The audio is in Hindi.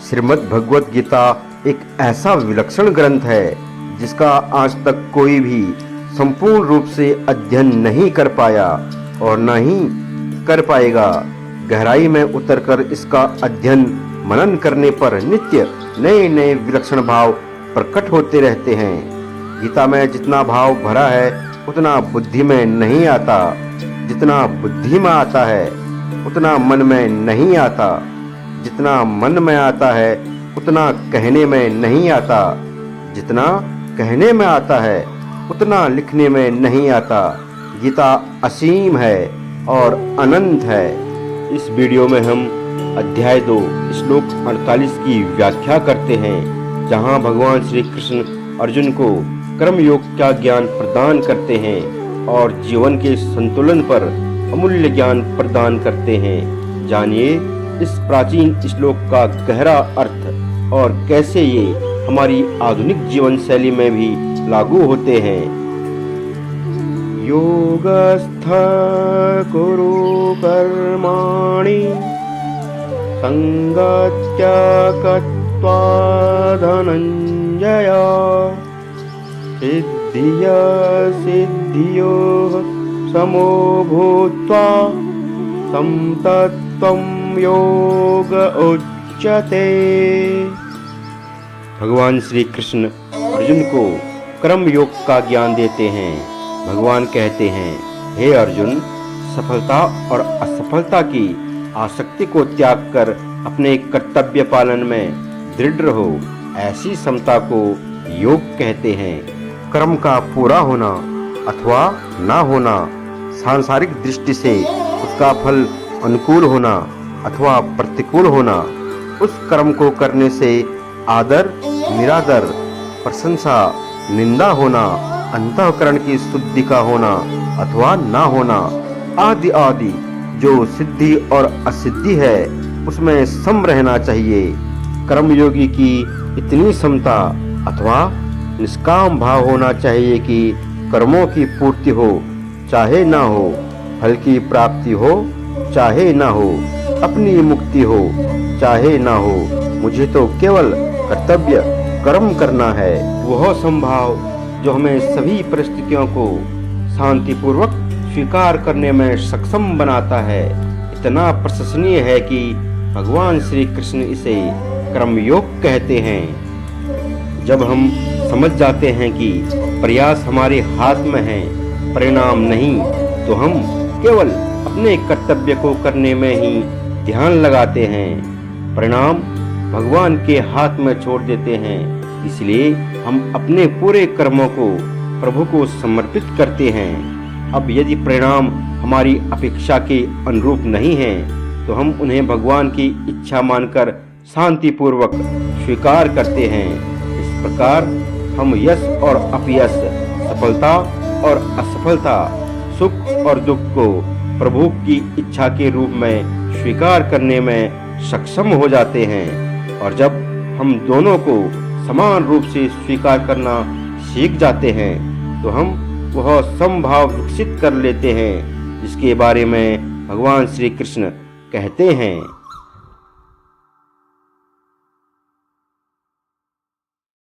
श्रीमद् भगवत गीता एक ऐसा विलक्षण ग्रंथ है जिसका आज तक कोई भी संपूर्ण रूप से अध्ययन नहीं कर पाया और न ही कर पाएगा। गहराई में उतरकर इसका अध्ययन मनन करने पर नित्य नए नए विलक्षण भाव प्रकट होते रहते हैं। गीता में जितना भाव भरा है उतना बुद्धि में नहीं आता, जितना बुद्धि में आता है उतना मन में नहीं आता, जितना मन में आता है उतना कहने में नहीं आता, जितना कहने में आता है उतना लिखने में नहीं आता। गीता असीम है और अनंत है। इस वीडियो में हम अध्याय 2 श्लोक 48 की व्याख्या करते हैं, जहां भगवान श्री कृष्ण अर्जुन को कर्म योग का ज्ञान प्रदान करते हैं और जीवन के संतुलन पर अमूल्य ज्ञान प्रदान करते हैं। जानिए इस प्राचीन श्लोक का गहरा अर्थ और कैसे ये हमारी आधुनिक जीवन शैली में भी लागू होते हैं। योगस्थ कुरु कर्माणि संगत्या कृत्वा धनंजय सिद्धिया सिद्धियोः समो भूत्वा समतत्त्वं योग उच्यते। भगवान श्री कृष्ण अर्जुन को कर्म योग का ज्ञान देते हैं। भगवान कहते हैं, हे अर्जुन, सफलता और असफलता की आसक्ति को त्याग कर अपने कर्तव्य पालन में दृढ़ रहो। ऐसी समता को योग कहते हैं। कर्म का पूरा होना अथवा ना होना, सांसारिक दृष्टि से उसका फल अनुकूल होना अथवा प्रतिकूल होना, उस कर्म को करने से आदर निरादर, प्रशंसा निंदा होना, अंतःकरण की शुद्धि का होना अथवा ना होना, आदि आदि जो सिद्धि और असिद्धि है उसमें सम रहना चाहिए। कर्मयोगी की इतनी समता अथवा निष्काम भाव होना चाहिए कि कर्मों की पूर्ति हो चाहे ना हो, फल की प्राप्ति हो चाहे ना हो, अपनी मुक्ति हो चाहे ना हो, मुझे तो केवल कर्तव्य कर्म करना है। वह संभाव जो हमें सभी परिस्थितियों को शांतिपूर्वक स्वीकार करने में सक्षम बनाता है, इतना प्रशंसनीय है कि भगवान श्री कृष्ण इसे कर्मयोग कहते हैं। जब हम समझ जाते हैं कि प्रयास हमारे हाथ में है, परिणाम नहीं, तो हम केवल अपने कर्तव्य को करने में ही ध्यान लगाते हैं, परिणाम भगवान के हाथ में छोड़ देते हैं। इसलिए हम अपने पूरे कर्मों को प्रभु को समर्पित करते हैं। अब यदि परिणाम हमारी अपेक्षा के अनुरूप नहीं है तो हम उन्हें भगवान की इच्छा मानकर शांतिपूर्वक स्वीकार करते हैं। इस प्रकार हम यश और अपयश, सफलता और असफलता, सुख और दुख को प्रभु की इच्छा के रूप में स्वीकार करने में सक्षम हो जाते हैं। और जब हम दोनों को समान रूप से स्वीकार करना सीख जाते हैं तो हम वह समभाव विकसित कर लेते हैं जिसके बारे में भगवान श्री कृष्ण कहते हैं।